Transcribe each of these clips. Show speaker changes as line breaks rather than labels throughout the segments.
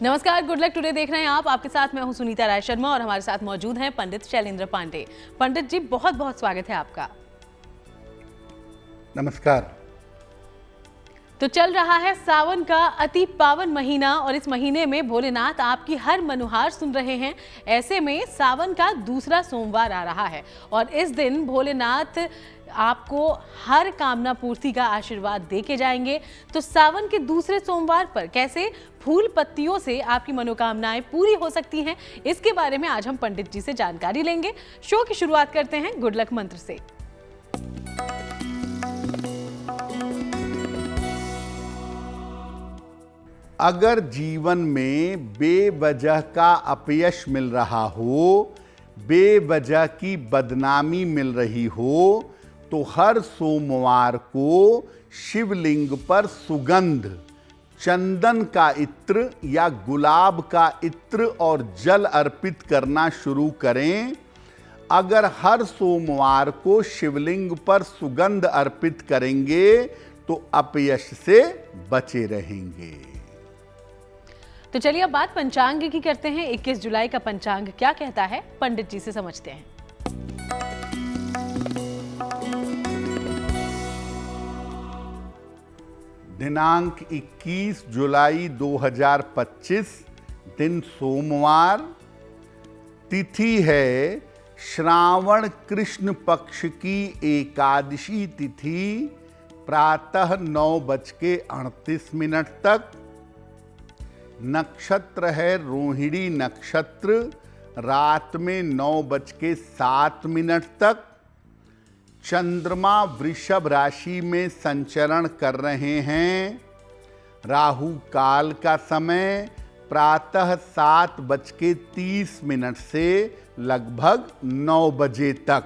नमस्कार, good luck today देख रहे हैं आप। आपके साथ मैं हूं सुनीता राय शर्मा और हमारे साथ मौजूद हैं पंडित शैलेंद्र पांडे। पंडित जी, बहुत बहुत स्वागत है आपका।
नमस्कार।
तो चल रहा है सावन का अति पावन महीना और इस महीने में भोलेनाथ आपकी हर मनोहार सुन रहे हैं। ऐसे में सावन का दूसरा सोमवार आ रहा है और इस दिन भोलेनाथ आपको हर कामना पूर्ति का आशीर्वाद देके जाएंगे। तो सावन के दूसरे सोमवार पर कैसे फूल पत्तियों से आपकी मनोकामनाएं पूरी हो सकती हैं, इसके बारे में आज हम पंडित जी से जानकारी लेंगे। शो की शुरुआत करते हैं गुड लक मंत्र से।
अगर जीवन में बेवजह का अपयश मिल रहा हो, बेवजह की बदनामी मिल रही हो, तो हर सोमवार को शिवलिंग पर सुगंध, चंदन का इत्र या गुलाब का इत्र और जल अर्पित करना शुरू करें। अगर हर सोमवार को शिवलिंग पर सुगंध अर्पित करेंगे तो अपयश से बचे रहेंगे।
तो चलिए अब बात पंचांग की करते हैं। 21 जुलाई का पंचांग क्या कहता है, पंडित जी से समझते हैं।
दिनांक 21 जुलाई 2025, दिन सोमवार, तिथि है श्रावण कृष्ण पक्ष की एकादशी तिथि, प्रातः 9:38 तक। नक्षत्र है रोहिणी नक्षत्र, रात में 9:07 तक। चंद्रमा वृषभ राशि में संचरण कर रहे हैं। राहु काल का समय प्रातः 7:30 से लगभग 9 बजे तक।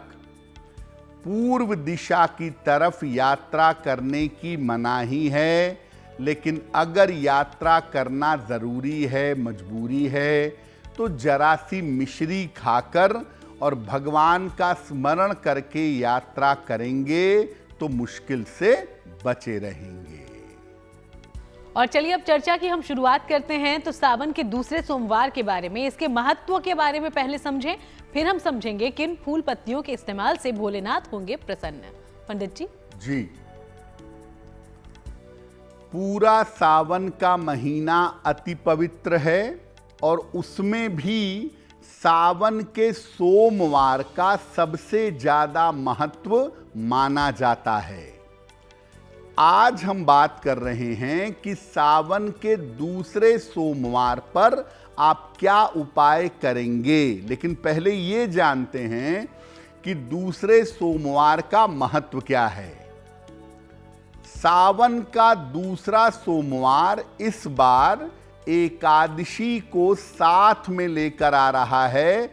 पूर्व दिशा की तरफ यात्रा करने की मनाही है, लेकिन अगर यात्रा करना ज़रूरी है, मजबूरी है, तो जरा सी मिश्री खाकर और भगवान का स्मरण करके यात्रा करेंगे तो मुश्किल से बचे रहेंगे।
और चलिए अब चर्चा की हम शुरुआत करते हैं। तो सावन के दूसरे सोमवार के बारे में, इसके महत्व के बारे में पहले समझें, फिर हम समझेंगे किन फूल पत्तियों के इस्तेमाल से भोलेनाथ होंगे प्रसन्न। पंडित जी।
जी, पूरा सावन का महीना अति पवित्र है और उसमें भी सावन के सोमवार का सबसे ज्यादा महत्व माना जाता है। आज हम बात कर रहे हैं कि सावन के दूसरे सोमवार पर आप क्या उपाय करेंगे, लेकिन पहले ये जानते हैं कि दूसरे सोमवार का महत्व क्या है। सावन का दूसरा सोमवार इस बार एकादशी को साथ में लेकर आ रहा है।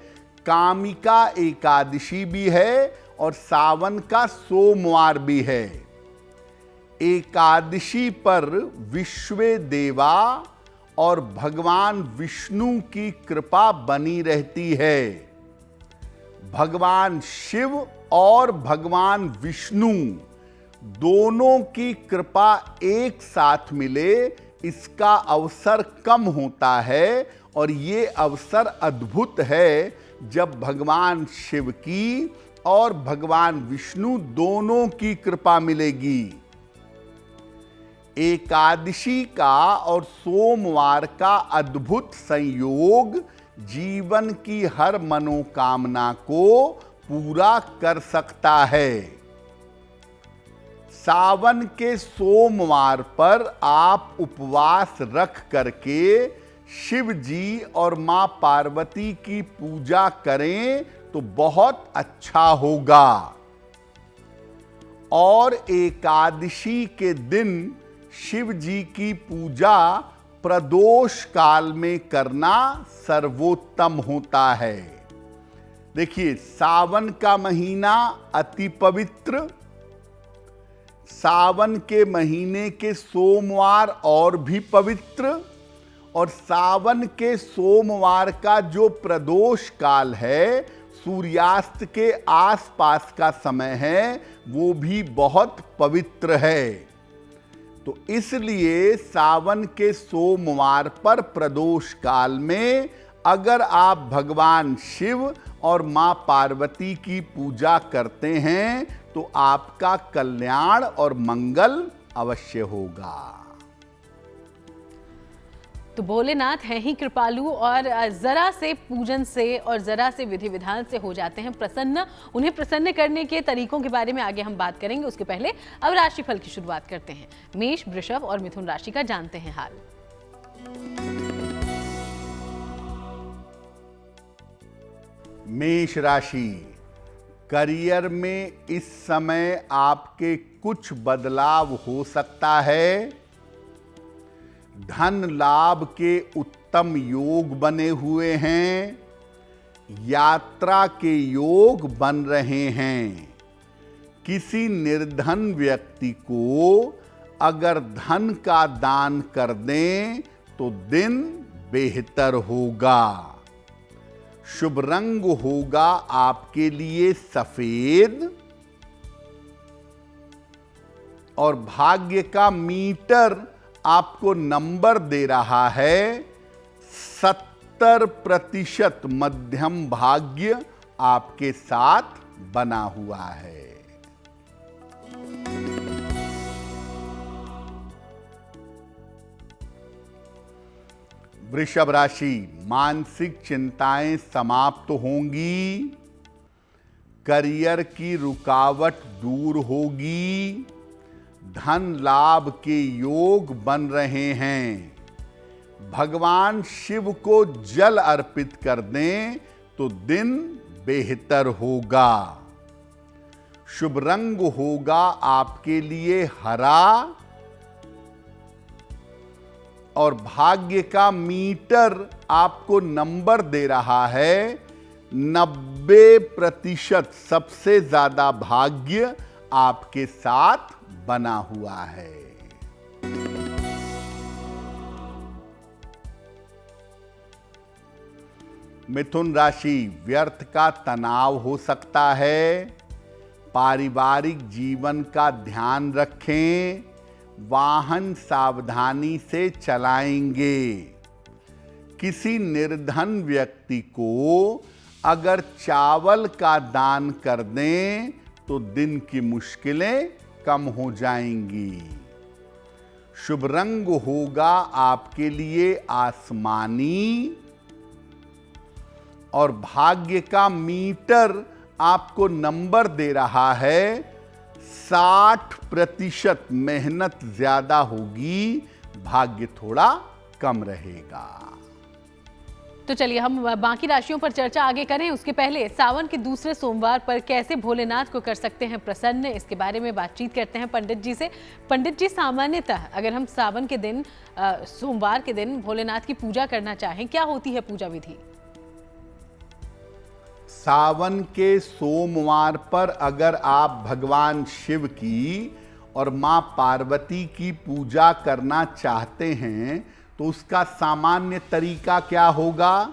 कामिका एकादशी भी है और सावन का सोमवार भी है। एकादशी पर विश्वदेवा और भगवान विष्णु की कृपा बनी रहती है। भगवान शिव और भगवान विष्णु दोनों की कृपा एक साथ मिले, इसका अवसर कम होता है और ये अवसर अद्भुत है जब भगवान शिव की और भगवान विष्णु दोनों की कृपा मिलेगी। एकादशी का और सोमवार का अद्भुत संयोग जीवन की हर मनोकामना को पूरा कर सकता है। सावन के सोमवार पर आप उपवास रख करके शिव जी और मां पार्वती की पूजा करें तो बहुत अच्छा होगा। और एकादशी के दिन शिव जी की पूजा प्रदोष काल में करना सर्वोत्तम होता है। देखिए, सावन का महीना अति पवित्र, सावन के महीने के सोमवार और भी पवित्र, और सावन के सोमवार का जो प्रदोष काल है, सूर्यास्त के आसपास का समय है, वो भी बहुत पवित्र है। तो इसलिए सावन के सोमवार पर प्रदोष काल में अगर आप भगवान शिव और मां पार्वती की पूजा करते हैं तो आपका कल्याण और मंगल अवश्य होगा।
तो भोलेनाथ हैं ही कृपालु और जरा से पूजन से और जरा से विधि विधान से हो जाते हैं प्रसन्न। उन्हें प्रसन्न करने के तरीकों के बारे में आगे हम बात करेंगे। उसके पहले अब राशिफल की शुरुआत करते हैं। मेष, वृषभ और मिथुन राशि का जानते हैं हाल।
मेष राशि, करियर में इस समय आपके कुछ बदलाव हो सकता है। धन लाभ के उत्तम योग बने हुए हैं। यात्रा के योग बन रहे हैं। किसी निर्धन व्यक्ति को अगर धन का दान कर दें तो दिन बेहतर होगा। शुभ रंग होगा आपके लिए सफेद और भाग्य का मीटर आपको नंबर दे रहा है 70% मध्यम भाग्य आपके साथ बना हुआ है। वृषभ राशि, मानसिक चिंताएं समाप्त होंगी। करियर की रुकावट दूर होगी। धन लाभ के योग बन रहे हैं। भगवान शिव को जल अर्पित कर दें तो दिन बेहतर होगा। शुभ रंग होगा आपके लिए हरा और भाग्य का मीटर आपको नंबर दे रहा है 90%। सबसे ज्यादा भाग्य आपके साथ बना हुआ है। मिथुन राशि, व्यर्थ का तनाव हो सकता है। पारिवारिक जीवन का ध्यान रखें। वाहन सावधानी से चलाएंगे। किसी निर्धन व्यक्ति को अगर चावल का दान कर दें तो दिन की मुश्किलें कम हो जाएंगी। शुभ रंग होगा आपके लिए आसमानी और भाग्य का मीटर आपको नंबर दे रहा है 60%। मेहनत ज्यादा होगी, भाग्य थोड़ा कम रहेगा।
तो चलिए हम बाकी राशियों पर चर्चा आगे करें। उसके पहले सावन के दूसरे सोमवार पर कैसे भोलेनाथ को कर सकते हैं प्रसन्न, इसके बारे में बातचीत करते हैं पंडित जी से। पंडित जी, सामान्यतः अगर हम सावन के दिन सोमवार के दिन भोलेनाथ की पूजा करना चाहें, क्या होती है पूजा विधि?
सावन के सोमवार पर अगर आप भगवान शिव की और मां पार्वती की पूजा करना चाहते हैं तो उसका सामान्य तरीका क्या होगा?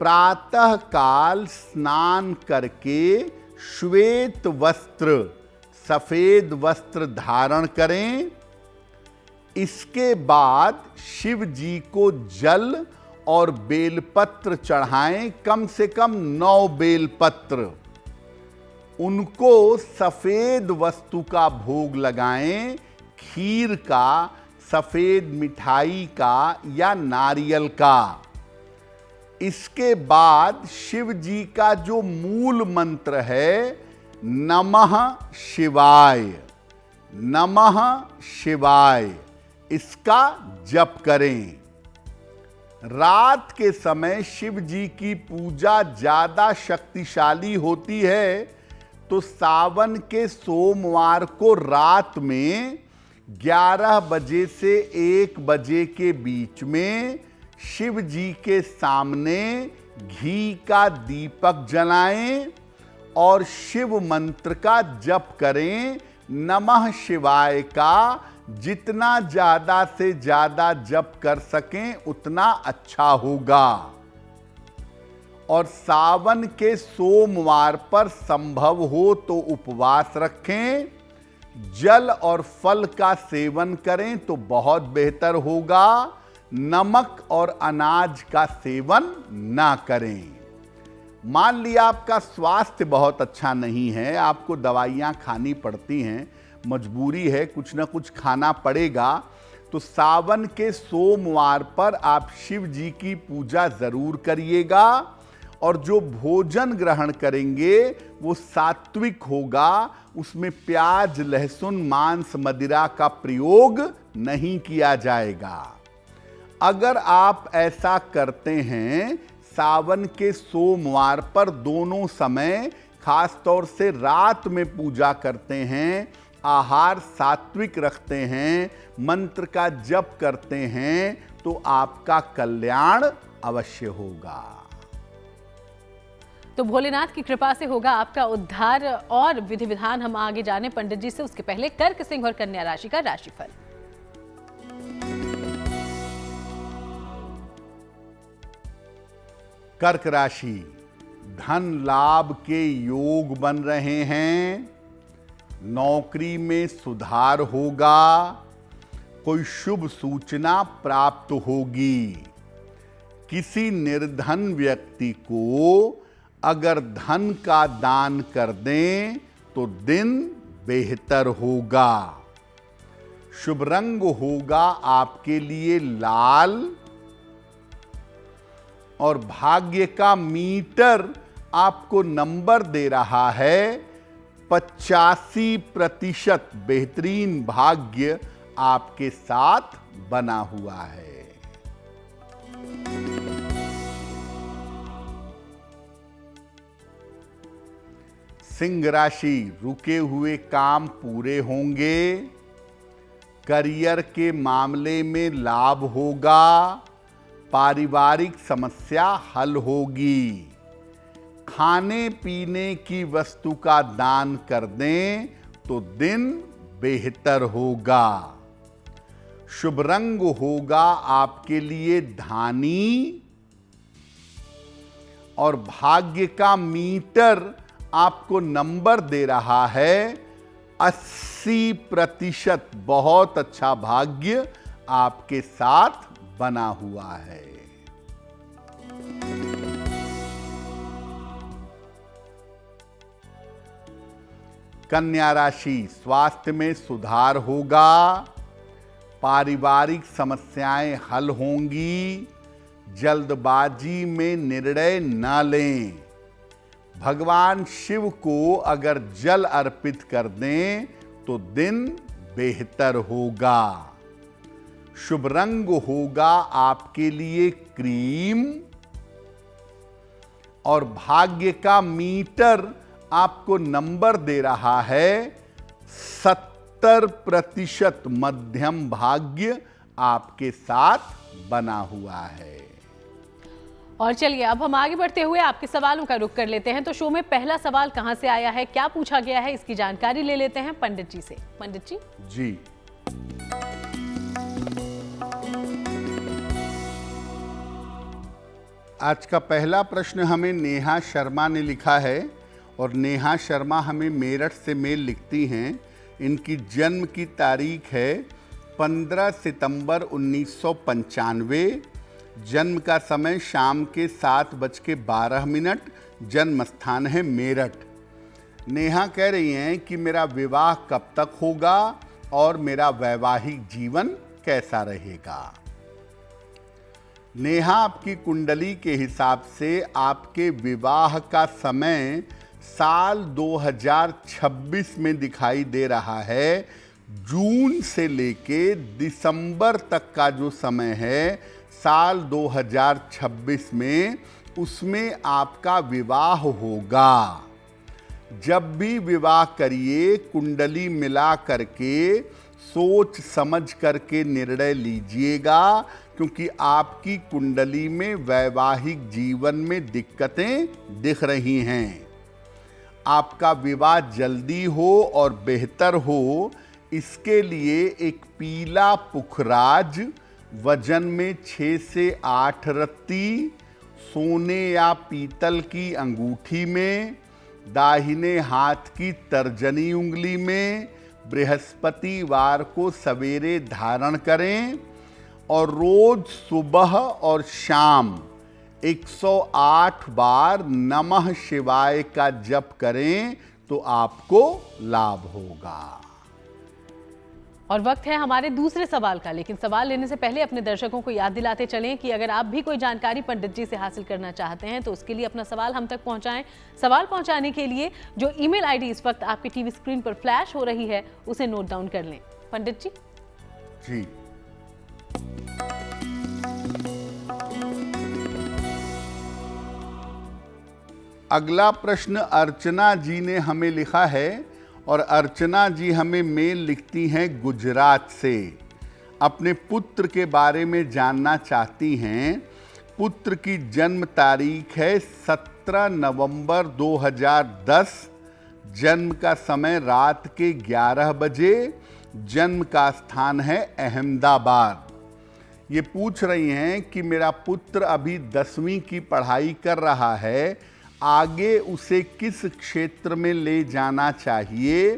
प्रातः काल स्नान करके श्वेत वस्त्र, सफेद वस्त्र धारण करें। इसके बाद शिव जी को जल और बेलपत्र चढ़ाएं, कम से कम 9 बेलपत्र। उनको सफेद वस्तु का भोग लगाएं, खीर का, सफेद मिठाई का या नारियल का। इसके बाद शिव जी का जो मूल मंत्र है नमः शिवाय, नमः शिवाय, इसका जप करें। रात के समय शिव जी की पूजा ज्यादा शक्तिशाली होती है, तो सावन के सोमवार को रात में 11 बजे से 1 बजे के बीच में शिव जी के सामने घी का दीपक जलाएं और शिव मंत्र का जप करें। नमः शिवाय का जितना ज्यादा से ज्यादा जप कर सकें उतना अच्छा होगा। और सावन के सोमवार पर संभव हो तो उपवास रखें। जल और फल का सेवन करें तो बहुत बेहतर होगा। नमक और अनाज का सेवन ना करें। मान लिया आपका स्वास्थ्य बहुत अच्छा नहीं है, आपको दवाइयाँ खानी पड़ती हैं, मजबूरी है, कुछ ना कुछ खाना पड़ेगा, तो सावन के सोमवार पर आप शिव जी की पूजा जरूर करिएगा और जो भोजन ग्रहण करेंगे वो सात्विक होगा, उसमें प्याज, लहसुन, मांस, मदिरा का प्रयोग नहीं किया जाएगा। अगर आप ऐसा करते हैं, सावन के सोमवार पर दोनों समय, खास तौर से रात में पूजा करते हैं, आहार सात्विक रखते हैं, मंत्र का जप करते हैं, तो आपका कल्याण अवश्य होगा।
तो भोलेनाथ की कृपा से होगा आपका उद्धार। और विधि विधान हम आगे जाने पंडित जी से, उसके पहले कर्क, सिंह और कन्या राशि का राशिफल।
कर्क राशि, धन लाभ के योग बन रहे हैं, नौकरी में सुधार होगा, कोई शुभ सूचना प्राप्त होगी। किसी निर्धन व्यक्ति को अगर धन का दान कर दें तो दिन बेहतर होगा। शुभ रंग होगा आपके लिए लाल और भाग्य का मीटर आपको नंबर दे रहा है 85%। बेहतरीन भाग्य आपके साथ बना हुआ है। सिंह राशि, रुके हुए काम पूरे होंगे, करियर के मामले में लाभ होगा, पारिवारिक समस्या हल होगी। खाने पीने की वस्तु का दान कर दें तो दिन बेहतर होगा। शुभ रंग होगा आपके लिए धानी और भाग्य का मीटर आपको नंबर दे रहा है 80%। बहुत अच्छा भाग्य आपके साथ बना हुआ है। कन्या राशि, स्वास्थ्य में सुधार होगा, पारिवारिक समस्याएं हल होंगी, जल्दबाजी में निर्णय न लें। भगवान शिव को अगर जल अर्पित कर दें तो दिन बेहतर होगा। शुभ रंग होगा आपके लिए क्रीम और भाग्य का मीटर आपको नंबर दे रहा है 70%। मध्यम भाग्य आपके साथ बना हुआ है।
और चलिए अब हम आगे बढ़ते हुए आपके सवालों का रुख कर लेते हैं। तो शो में पहला सवाल कहां से आया है, क्या पूछा गया है, इसकी जानकारी ले लेते हैं पंडित जी से। पंडित जी।
जी, आज का पहला प्रश्न हमें नेहा शर्मा ने लिखा है और नेहा शर्मा हमें मेरठ से मेल लिखती हैं। इनकी जन्म की तारीख है 15 सितंबर 1995। जन्म का समय शाम के 7:12। जन्म स्थान है मेरठ। नेहा कह रही हैं कि मेरा विवाह कब तक होगा और मेरा वैवाहिक जीवन कैसा रहेगा। नेहा, आपकी कुंडली के हिसाब से आपके विवाह का समय साल 2026 में दिखाई दे रहा है। जून से लेके दिसंबर तक का जो समय है साल 2026 में, उसमें आपका विवाह होगा। जब भी विवाह करिए, कुंडली मिला करके सोच समझ करके निर्णय लीजिएगा, क्योंकि आपकी कुंडली में वैवाहिक जीवन में दिक्कतें दिख रही हैं। आपका विवाह जल्दी हो और बेहतर हो, इसके लिए एक पीला पुखराज वजन में 6 से 8 रत्ती सोने या पीतल की अंगूठी में, दाहिने हाथ की तर्जनी उंगली में, बृहस्पतिवार को सवेरे धारण करें और रोज सुबह और शाम 108 बार नमः शिवाय का जप करें तो आपको लाभ होगा।
और वक्त है हमारे दूसरे सवाल का, लेकिन सवाल लेने से पहले अपने दर्शकों को याद दिलाते चलें कि अगर आप भी कोई जानकारी पंडित जी से हासिल करना चाहते हैं तो उसके लिए अपना सवाल हम तक पहुंचाएं। सवाल पहुंचाने के लिए जो ईमेल आईडी इस वक्त आपकी टीवी स्क्रीन पर फ्लैश हो रही है उसे नोट डाउन कर लें। पंडित जी।
जी, अगला प्रश्न अर्चना जी ने हमें लिखा है और अर्चना जी हमें मेल लिखती हैं गुजरात से। अपने पुत्र के बारे में जानना चाहती हैं। पुत्र की जन्म तारीख है 17 नवंबर 2010। जन्म का समय रात के 11 बजे। जन्म का स्थान है अहमदाबाद। ये पूछ रही हैं कि मेरा पुत्र अभी 10वीं की पढ़ाई कर रहा है, आगे उसे किस क्षेत्र में ले जाना चाहिए,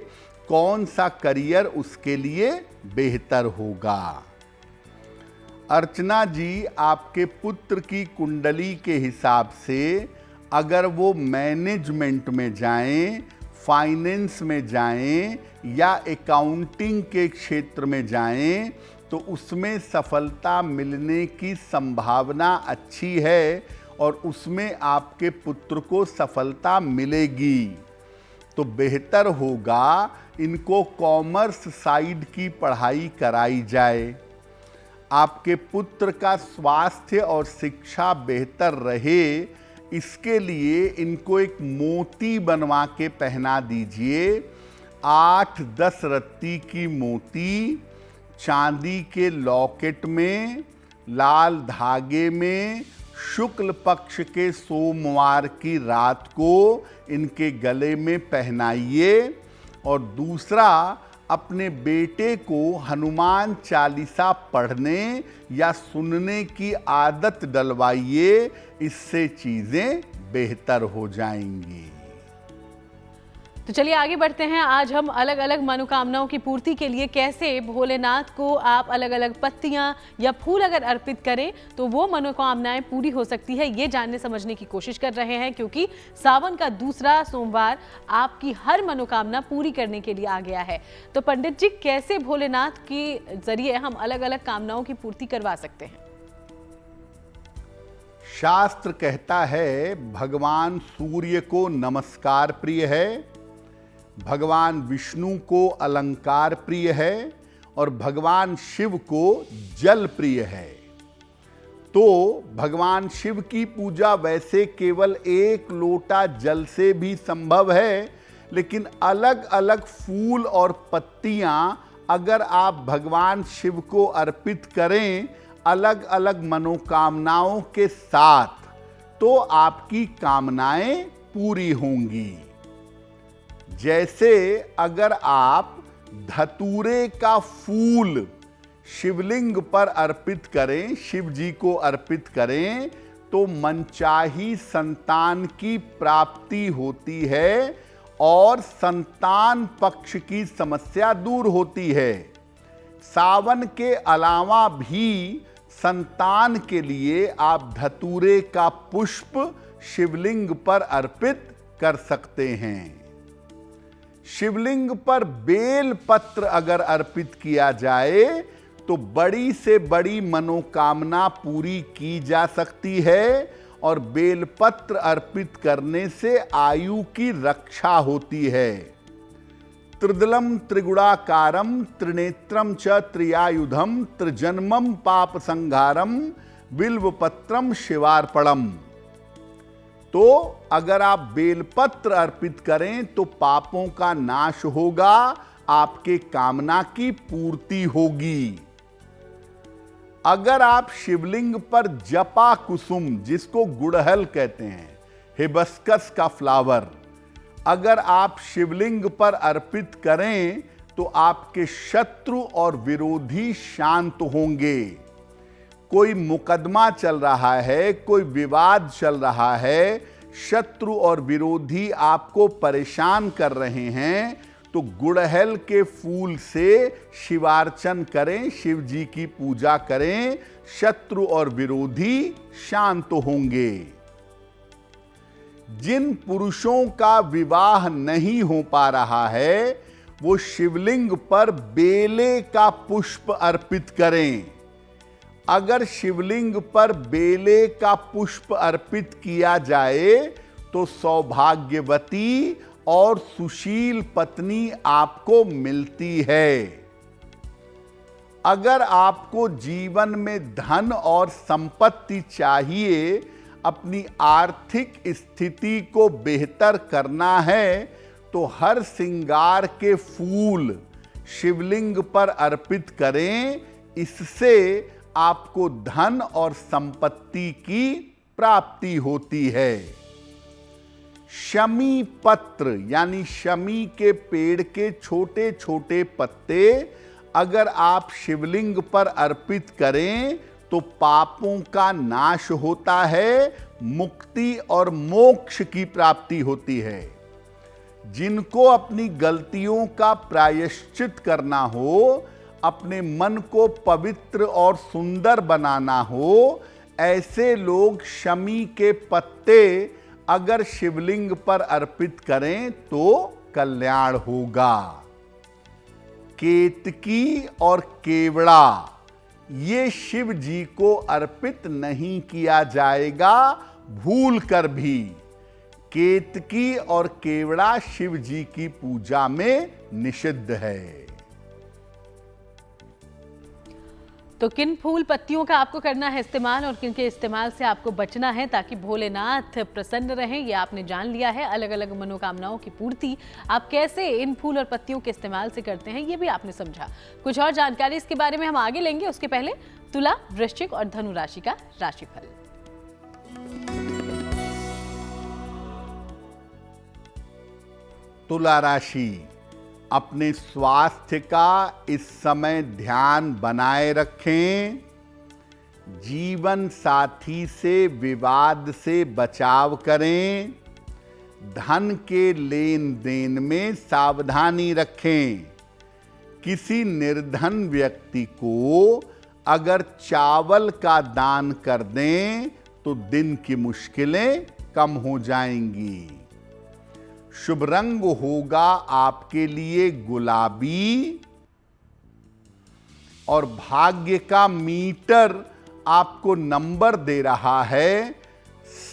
कौन सा करियर उसके लिए बेहतर होगा। अर्चना जी, आपके पुत्र की कुंडली के हिसाब से अगर वो मैनेजमेंट में जाएं, फाइनेंस में जाएं या अकाउंटिंग के क्षेत्र में जाएं तो उसमें सफलता मिलने की संभावना अच्छी है और उसमें आपके पुत्र को सफलता मिलेगी। तो बेहतर होगा इनको कॉमर्स साइड की पढ़ाई कराई जाए। आपके पुत्र का स्वास्थ्य और शिक्षा बेहतर रहे, इसके लिए इनको एक मोती बनवा के पहना दीजिए। 8-10 रत्ती की मोती चांदी के लॉकेट में लाल धागे में शुक्ल पक्ष के सोमवार की रात को इनके गले में पहनाइए। और दूसरा, अपने बेटे को हनुमान चालीसा पढ़ने या सुनने की आदत डलवाइए, इससे चीजें बेहतर हो जाएंगी।
तो चलिए आगे बढ़ते हैं। आज हम अलग अलग मनोकामनाओं की पूर्ति के लिए कैसे भोलेनाथ को आप अलग अलग पत्तियां या फूल अगर अर्पित करें तो वो मनोकामनाएं पूरी हो सकती है, ये जानने समझने की कोशिश कर रहे हैं, क्योंकि सावन का दूसरा सोमवार आपकी हर मनोकामना पूरी करने के लिए आ गया है। तो पंडित जी, कैसे भोलेनाथ के जरिए हम अलग अलग कामनाओं की पूर्ति करवा सकते हैं?
शास्त्र कहता है भगवान सूर्य को नमस्कार प्रिय है, भगवान विष्णु को अलंकार प्रिय है और भगवान शिव को जल प्रिय है। तो भगवान शिव की पूजा वैसे केवल 1 लोटा जल से भी संभव है, लेकिन अलग अलग फूल और पत्तियां अगर आप भगवान शिव को अर्पित करें अलग अलग मनोकामनाओं के साथ, तो आपकी कामनाएं पूरी होंगी। जैसे अगर आप धतूरे का फूल शिवलिंग पर अर्पित करें, शिव जी को अर्पित करें, तो मनचाही संतान की प्राप्ति होती है और संतान पक्ष की समस्या दूर होती है। सावन के अलावा भी संतान के लिए आप धतूरे का पुष्प शिवलिंग पर अर्पित कर सकते हैं। शिवलिंग पर बेल पत्र अगर अर्पित किया जाए तो बड़ी से बड़ी मनोकामना पूरी की जा सकती है और बेलपत्र अर्पित करने से आयु की रक्षा होती है। त्रिदलम त्रिगुणाकारम त्रिनेत्रम च त्रियायुधम त्रिजन्मम पाप संहारम बिल्वपत्रम शिवार्पणम। तो अगर आप बेलपत्र अर्पित करें तो पापों का नाश होगा, आपके कामना की पूर्ति होगी। अगर आप शिवलिंग पर जपा कुसुम, जिसको गुड़हल कहते हैं, हिबिस्कस का फ्लावर, अगर आप शिवलिंग पर अर्पित करें तो आपके शत्रु और विरोधी शांत होंगे। कोई मुकदमा चल रहा है, कोई विवाद चल रहा है, शत्रु और विरोधी आपको परेशान कर रहे हैं, तो गुड़हल के फूल से शिवार्चन करें, शिव जी की पूजा करें, शत्रु और विरोधी शांत होंगे। जिन पुरुषों का विवाह नहीं हो पा रहा है वो शिवलिंग पर बेले का पुष्प अर्पित करें। अगर शिवलिंग पर बेले का पुष्प अर्पित किया जाए तो सौभाग्यवती और सुशील पत्नी आपको मिलती है। अगर आपको जीवन में धन और संपत्ति चाहिए, अपनी आर्थिक स्थिति को बेहतर करना है, तो हर श्रृंगार के फूल शिवलिंग पर अर्पित करें। इससे आपको धन और संपत्ति की प्राप्ति होती है। शमी पत्र यानी शमी के पेड़ के छोटे छोटे पत्ते अगर आप शिवलिंग पर अर्पित करें तो पापों का नाश होता है, मुक्ति और मोक्ष की प्राप्ति होती है। जिनको अपनी गलतियों का प्रायश्चित करना हो, अपने मन को पवित्र और सुंदर बनाना हो, ऐसे लोग शमी के पत्ते अगर शिवलिंग पर अर्पित करें तो कल्याण होगा। केतकी और केवड़ा ये शिव जी को अर्पित नहीं किया जाएगा भूल कर भी। केतकी और केवड़ा शिव जी की पूजा में निषिद्ध है।
तो किन फूल पत्तियों का आपको करना है इस्तेमाल और किन के इस्तेमाल से आपको बचना है ताकि भोलेनाथ प्रसन्न रहें, ये आपने जान लिया है। अलग अलग मनोकामनाओं की पूर्ति आप कैसे इन फूल और पत्तियों के इस्तेमाल से करते हैं ये भी आपने समझा। कुछ और जानकारी इसके बारे में हम आगे लेंगे, उसके पहले तुला, वृश्चिक और धनु राशि का राशिफल।
तुला राशि, अपने स्वास्थ्य का इस समय ध्यान बनाए रखें। जीवन साथी से विवाद से बचाव करें। धन के लेन देन में सावधानी रखें। किसी निर्धन व्यक्ति को अगर चावल का दान कर दें तो दिन की मुश्किलें कम हो जाएंगी। शुभ रंग होगा आपके लिए गुलाबी और भाग्य का मीटर आपको नंबर दे रहा है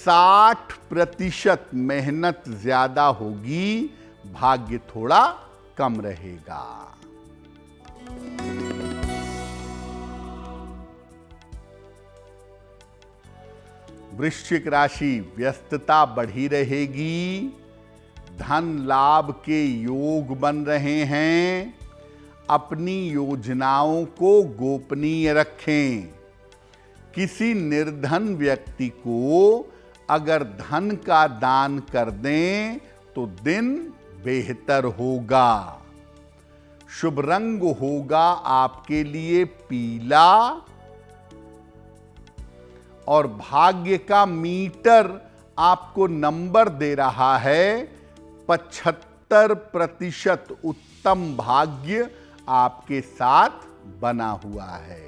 60%। मेहनत ज्यादा होगी, भाग्य थोड़ा कम रहेगा। वृश्चिक राशि, व्यस्तता बढ़ी रहेगी। धन लाभ के योग बन रहे हैं। अपनी योजनाओं को गोपनीय रखें। किसी निर्धन व्यक्ति को अगर धन का दान कर दें तो दिन बेहतर होगा। शुभ रंग होगा आपके लिए पीला और भाग्य का मीटर आपको नंबर दे रहा है 75%। उत्तम भाग्य आपके साथ बना हुआ है।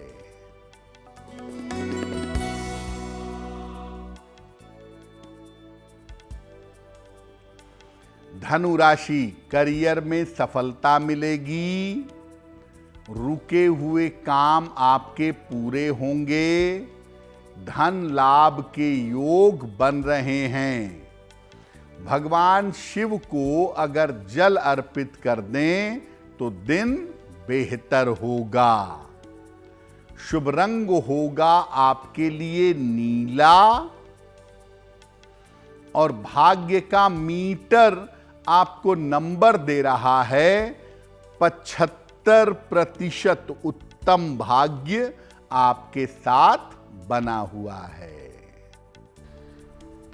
धनु राशि, करियर में सफलता मिलेगी। रुके हुए काम आपके पूरे होंगे। धन लाभ के योग बन रहे हैं। भगवान शिव को अगर जल अर्पित कर दें तो दिन बेहतर होगा। शुभ रंग होगा आपके लिए नीला और भाग्य का मीटर आपको नंबर दे रहा है 75%। उत्तम भाग्य आपके साथ बना हुआ है।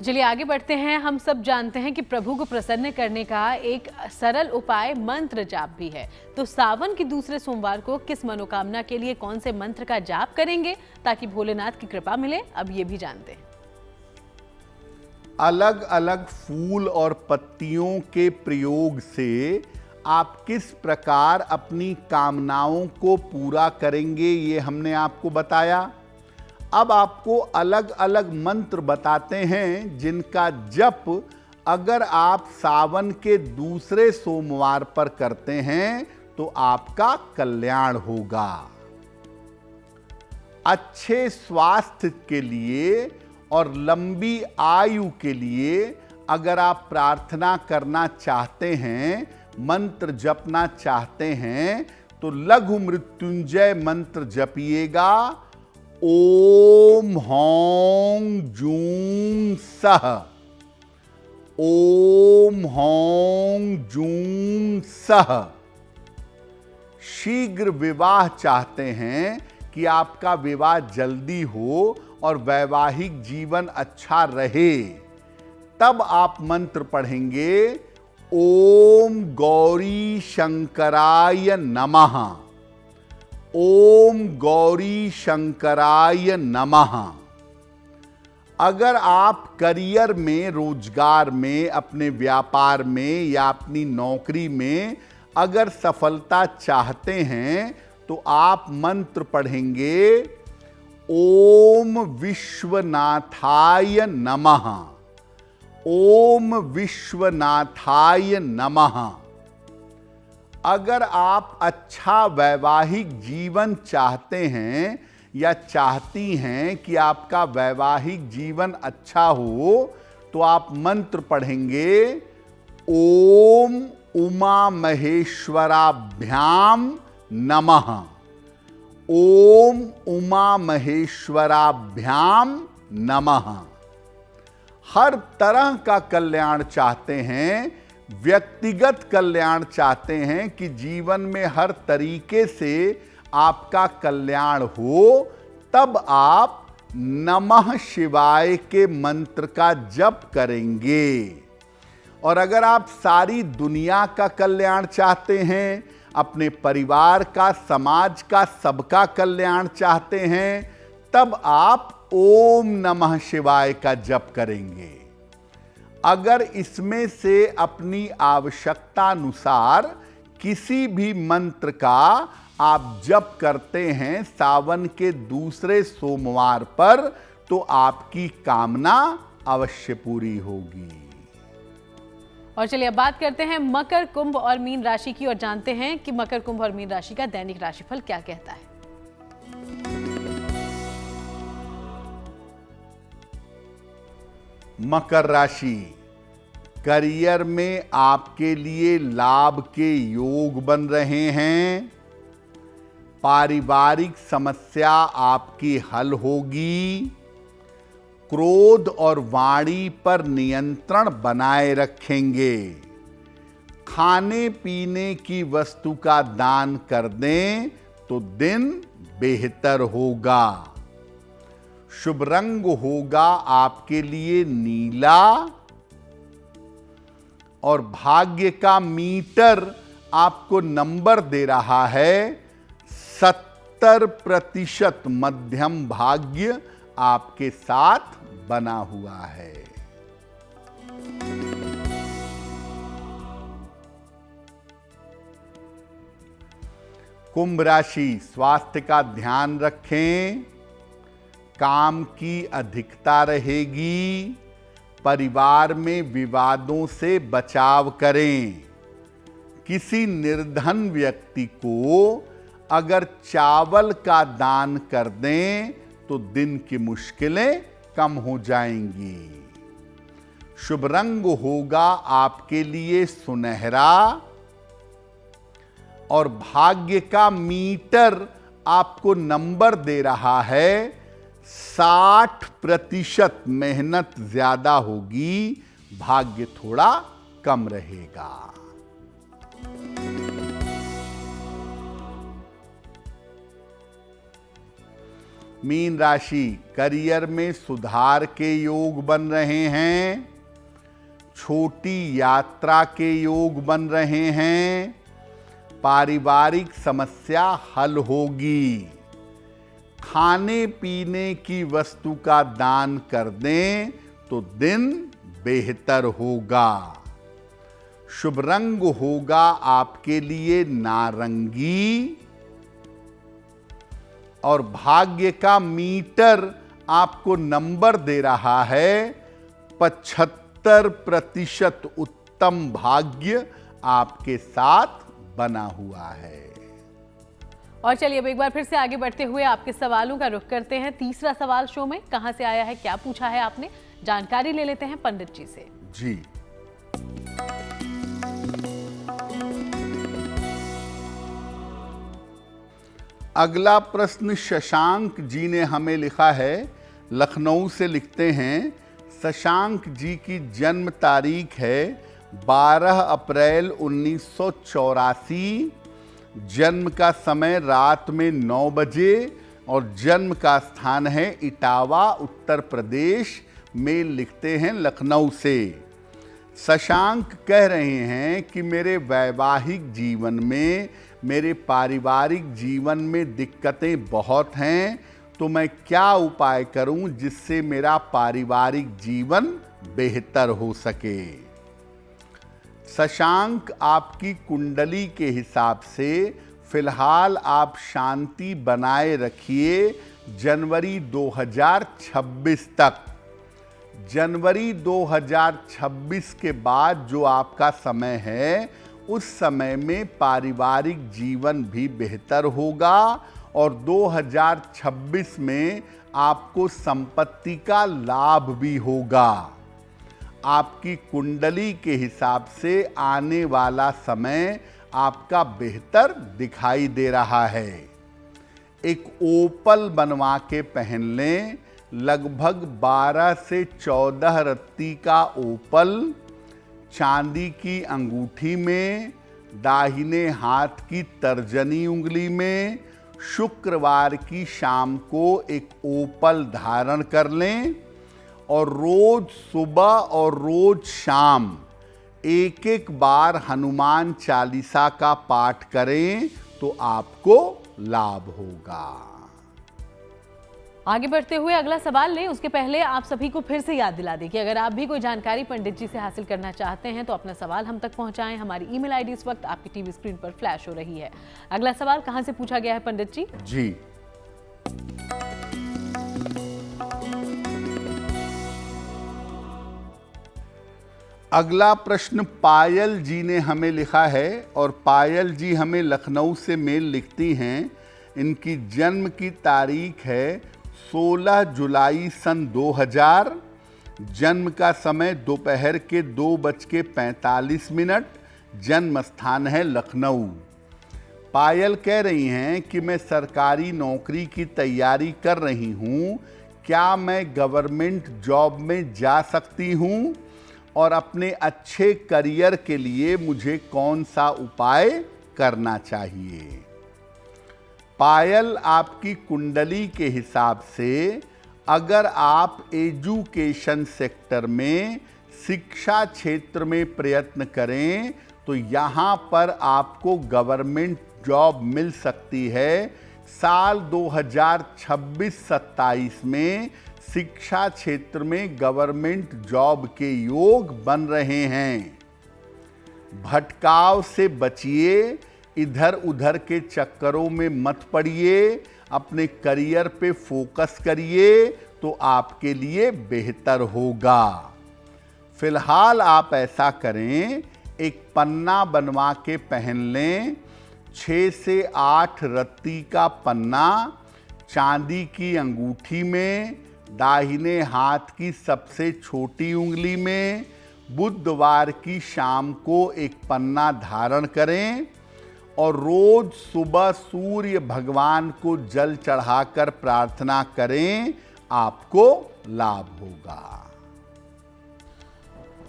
चलिए आगे बढ़ते हैं। हम सब जानते हैं कि प्रभु को प्रसन्न करने का एक सरल उपाय मंत्र जाप भी है। तो सावन के दूसरे सोमवार को किस मनोकामना के लिए कौन से मंत्र का जाप करेंगे ताकि भोलेनाथ की कृपा मिले, अब ये भी जानते हैं।
अलग अलग फूल और पत्तियों के प्रयोग से आप किस प्रकार अपनी कामनाओं को पूरा करेंगे ये हमने आपको बताया। अब आपको अलग अलग मंत्र बताते हैं जिनका जप अगर आप सावन के दूसरे सोमवार पर करते हैं तो आपका कल्याण होगा। अच्छे स्वास्थ्य के लिए और लंबी आयु के लिए अगर आप प्रार्थना करना चाहते हैं, मंत्र जपना चाहते हैं, तो लघु मृत्युंजय मंत्र जपिएगा। ओम हौं जूं सः। ओम हौं जूं सः। शीघ्र विवाह चाहते हैं कि आपका विवाह जल्दी हो और वैवाहिक जीवन अच्छा रहे, तब आप मंत्र पढ़ेंगे ओम गौरी शंकराय नमः। ओम गौरी शंकराय नमः। अगर आप करियर में, रोजगार में, अपने व्यापार में या अपनी नौकरी में अगर सफलता चाहते हैं तो आप मंत्र पढ़ेंगे ओम विश्वनाथाय नमः। ओम विश्वनाथाय नमः। अगर आप अच्छा वैवाहिक जीवन चाहते हैं या चाहती हैं कि आपका वैवाहिक जीवन अच्छा हो तो आप मंत्र पढ़ेंगे ओम उमा महेश्वराभ्याम नमः। ओम उमा महेश्वराभ्याम नमः। हर तरह का कल्याण चाहते हैं, व्यक्तिगत कल्याण चाहते हैं कि जीवन में हर तरीके से आपका कल्याण हो, तब आप नमः शिवाय के मंत्र का जप करेंगे। और अगर आप सारी दुनिया का कल्याण चाहते हैं, अपने परिवार का, समाज का, सबका कल्याण चाहते हैं, तब आप ओम नमः शिवाय का जप करेंगे। अगर इसमें से अपनी आवश्यकता अनुसार किसी भी मंत्र का आप जप करते हैं सावन के दूसरे सोमवार पर, तो आपकी कामना अवश्य पूरी होगी।
और चलिए अब बात करते हैं मकर, कुंभ और मीन राशि की और जानते हैं कि मकर, कुंभ और मीन राशि का दैनिक राशिफल क्या कहता है।
मकर राशि, करियर में आपके लिए लाभ के योग बन रहे हैं। पारिवारिक समस्या आपकी हल होगी। क्रोध और वाणी पर नियंत्रण बनाए रखेंगे। खाने पीने की वस्तु का दान कर दें तो दिन बेहतर होगा। शुभ रंग होगा आपके लिए नीला। और भाग्य का मीटर आपको नंबर दे रहा है 70% मध्यम भाग्य आपके साथ बना हुआ है। कुंभ राशि, स्वास्थ्य का ध्यान रखें। काम की अधिकता रहेगी। परिवार में विवादों से बचाव करें। किसी निर्धन व्यक्ति को अगर चावल का दान कर दें तो दिन की मुश्किलें कम हो जाएंगी। शुभ रंग होगा आपके लिए सुनहरा। और भाग्य का मीटर आपको नंबर दे रहा है 60% मेहनत ज्यादा होगी, भाग्य थोड़ा कम रहेगा। मीन राशि, करियर में सुधार के योग बन रहे हैं। छोटी यात्रा के योग बन रहे हैं। पारिवारिक समस्या हल होगी। खाने पीने की वस्तु का दान कर दें तो दिन बेहतर होगा। शुभ रंग होगा आपके लिए नारंगी और भाग्य का मीटर आपको नंबर दे रहा है 75% उत्तम भाग्य आपके साथ बना हुआ है।
और चलिए अब एक बार फिर से आगे बढ़ते हुए आपके सवालों का रुख करते हैं। तीसरा सवाल शो में कहां से आया है, क्या पूछा है आपने, जानकारी ले लेते हैं पंडित जी से।
जी, अगला प्रश्न शशांक जी ने हमें लिखा है, लखनऊ से लिखते हैं। शशांक जी की जन्म तारीख है 12 अप्रैल 1984, जन्म का समय रात में 9 बजे और जन्म का स्थान है इटावा, उत्तर प्रदेश। मेल लिखते हैं लखनऊ से। शशांक कह रहे हैं कि मेरे वैवाहिक जीवन में, मेरे पारिवारिक जीवन में दिक्कतें बहुत हैं, तो मैं क्या उपाय करूं जिससे मेरा पारिवारिक जीवन बेहतर हो सके। शशांक, आपकी कुंडली के हिसाब से फिलहाल आप शांति बनाए रखिए जनवरी 2026 तक। जनवरी 2026 के बाद जो आपका समय है, उस समय में पारिवारिक जीवन भी बेहतर होगा और 2026 में आपको संपत्ति का लाभ भी होगा। आपकी कुंडली के हिसाब से आने वाला समय आपका बेहतर दिखाई दे रहा है। एक ओपल बनवा के पहन लें, लगभग 12 से 14 रत्ती का ओपल चांदी की अंगूठी में, दाहिने हाथ की तर्जनी उंगली में, शुक्रवार की शाम को एक ओपल धारण कर लें और रोज सुबह और रोज शाम एक बार हनुमान चालीसा का पाठ करें तो आपको लाभ होगा।
आगे बढ़ते हुए अगला सवाल लें, उसके पहले आप सभी को फिर से याद दिला दें कि अगर आप भी कोई जानकारी पंडित जी से हासिल करना चाहते हैं तो अपना सवाल हम तक पहुंचाएं। हमारी ईमेल आईडी इस वक्त आपकी टीवी स्क्रीन पर फ्लैश हो रही है। अगला सवाल कहां से पूछा गया है पंडित जी?
जी, अगला प्रश्न पायल जी ने हमें लिखा है और पायल जी हमें लखनऊ से मेल लिखती हैं। इनकी जन्म की तारीख है 16 जुलाई सन 2000, जन्म का समय दोपहर के 2:45, जन्म स्थान है लखनऊ। पायल कह रही हैं कि मैं सरकारी नौकरी की तैयारी कर रही हूँ, क्या मैं गवर्नमेंट जॉब में जा सकती हूँ और अपने अच्छे करियर के लिए मुझे कौन सा उपाय करना चाहिए। पायल, आपकी कुंडली के हिसाब से अगर आप एजुकेशन सेक्टर में, शिक्षा क्षेत्र में प्रयत्न करें तो यहाँ पर आपको गवर्नमेंट जॉब मिल सकती है। साल 2026-27 में शिक्षा क्षेत्र में गवर्नमेंट जॉब के योग बन रहे हैं। भटकाव से बचिए, इधर उधर के चक्करों में मत पड़िए, अपने करियर पे फोकस करिए तो आपके लिए बेहतर होगा। फिलहाल आप ऐसा करें, एक पन्ना बनवा के पहन लें, 6 से 8 रत्ती का पन्ना चांदी की अंगूठी में, दाहिने हाथ की सबसे छोटी उंगली में, बुधवार की शाम को एक पन्ना धारण करें और रोज सुबह सूर्य भगवान को जल चढ़ाकर प्रार्थना करें, आपको लाभ होगा।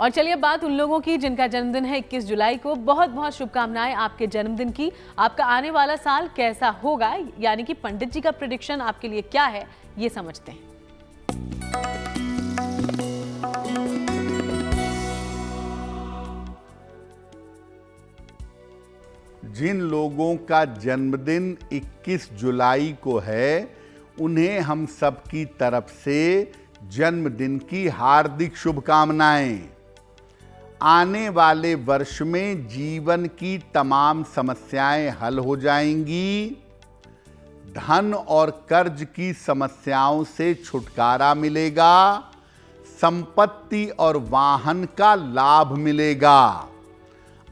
और चलिए बात उन लोगों की जिनका जन्मदिन है 21 जुलाई को। बहुत बहुत शुभकामनाएं आपके जन्मदिन की। आपका आने वाला साल कैसा होगा, यानी कि पंडित जी का प्रेडिक्शन आपके लिए क्या है, ये समझते हैं।
जिन लोगों का जन्मदिन 21 जुलाई को है, उन्हें हम सबकी तरफ से जन्मदिन की हार्दिक शुभकामनाएं। आने वाले वर्ष में जीवन की तमाम समस्याएं हल हो जाएंगी। धन और कर्ज की समस्याओं से छुटकारा मिलेगा। संपत्ति और वाहन का लाभ मिलेगा।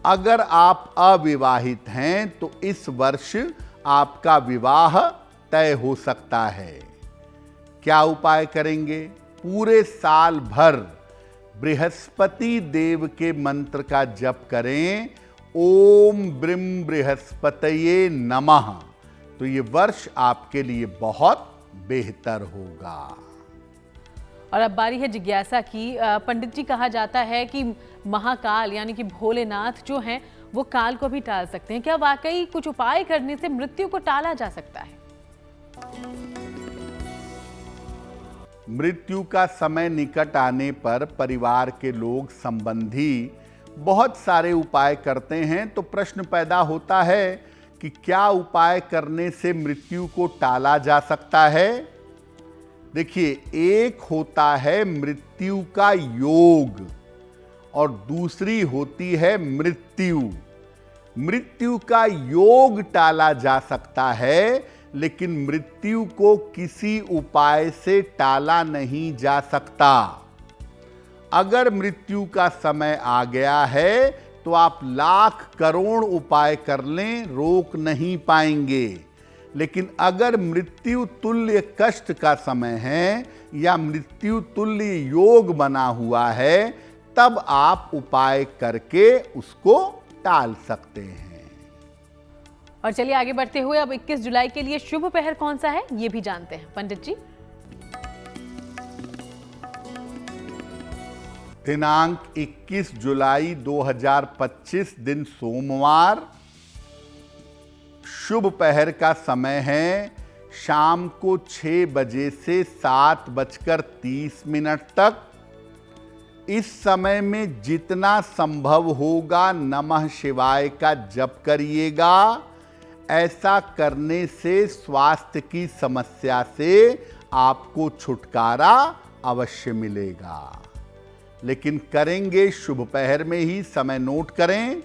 अगर आप अविवाहित हैं तो इस वर्ष आपका विवाह तय हो सकता है। क्या उपाय करेंगे? पूरे साल भर बृहस्पति देव के मंत्र का जप करें, ओम ब्रीम बृहस्पतये नमः। तो ये वर्ष आपके लिए बहुत बेहतर होगा।
और अब बारी है जिज्ञासा की। पंडित जी, कहा जाता है कि महाकाल यानी कि भोलेनाथ जो हैं वो काल को भी टाल सकते हैं। क्या वाकई कुछ उपाय करने से मृत्यु को टाला जा सकता है?
मृत्यु का समय निकट आने पर परिवार के लोग, संबंधी बहुत सारे उपाय करते हैं। तो प्रश्न पैदा होता है कि क्या उपाय करने से मृत्यु को टाला जा सकता है? देखिए, एक होता है मृत्यु का योग और दूसरी होती है मृत्यु। मृत्यु का योग टाला जा सकता है, लेकिन मृत्यु को किसी उपाय से टाला नहीं जा सकता। अगर मृत्यु का समय आ गया है तो आप लाख करोड़ उपाय कर लें, रोक नहीं पाएंगे। लेकिन अगर मृत्यु तुल्य कष्ट का समय है या मृत्यु तुल्य योग बना हुआ है, तब आप उपाय करके उसको टाल सकते हैं।
और चलिए आगे बढ़ते हुए अब 21 जुलाई के लिए शुभ पहर कौन सा है ये भी जानते हैं। पंडित जी,
दिनांक 21 जुलाई 2025 दिन सोमवार। शुभ पहर का समय है शाम को 6 बजे से 7:30 तक। इस समय में जितना संभव होगा नमः शिवाय का जप करिएगा। ऐसा करने से स्वास्थ्य की समस्या से आपको छुटकारा अवश्य मिलेगा। लेकिन करेंगे शुभ पहर में ही। समय नोट करें,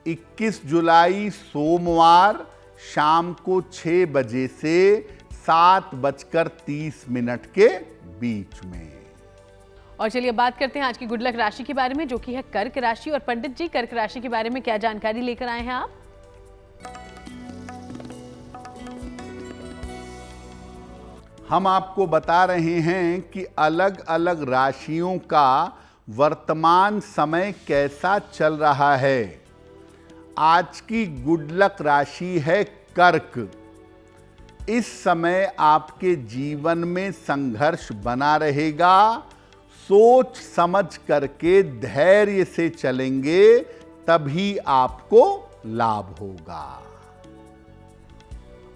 21 जुलाई सोमवार शाम को 6 बजे से 7:30 के बीच में।
और चलिए बात करते हैं आज की गुड लक राशि के बारे में, जो कि है कर्क राशि। और पंडित जी, कर्क राशि के बारे में क्या जानकारी लेकर आए हैं आप?
हम आपको बता रहे हैं कि अलग अलग राशियों का वर्तमान समय कैसा चल रहा है। आज की गुड लक राशि है कर्क। इस समय आपके जीवन में संघर्ष बना रहेगा। सोच समझ करके धैर्य से चलेंगे, तभी आपको लाभ होगा।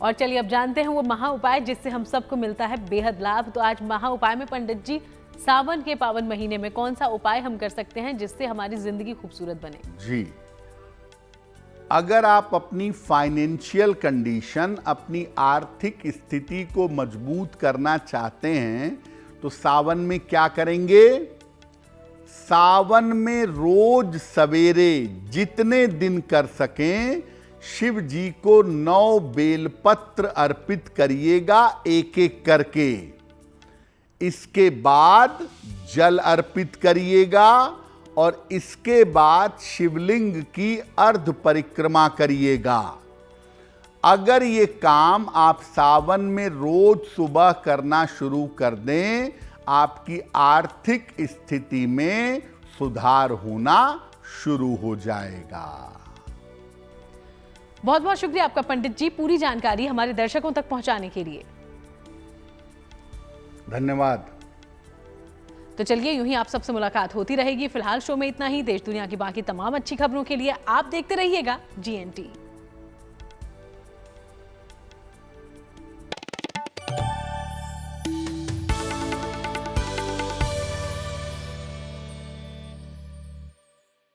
और चलिए अब जानते हैं वो महा उपाय जिससे हम सबको मिलता है बेहद लाभ। तो आज महा उपाय में पंडित जी, सावन के पावन महीने में कौन सा उपाय हम कर सकते हैं जिससे हमारी जिंदगी खूबसूरत बने?
जी, अगर आप अपनी फाइनेंशियल कंडीशन, अपनी आर्थिक स्थिति को मजबूत करना चाहते हैं तो सावन में क्या करेंगे? सावन में रोज सवेरे जितने दिन कर सकें शिव जी को 9 बेलपत्र अर्पित करिएगा, एक एक करके। इसके बाद जल अर्पित करिएगा और इसके बाद शिवलिंग की अर्ध परिक्रमा करिएगा। अगर ये काम आप सावन में रोज सुबह करना शुरू कर दें, आपकी आर्थिक स्थिति में सुधार होना शुरू हो जाएगा।
बहुत बहुत शुक्रिया आपका पंडित जी, पूरी जानकारी हमारे दर्शकों तक पहुंचाने के लिए।
धन्यवाद।
तो चलिए यूं ही आप सबसे मुलाकात होती रहेगी। फिलहाल शो में इतना ही। देश दुनिया की बाकी तमाम अच्छी खबरों के लिए आप देखते रहिएगा GNT।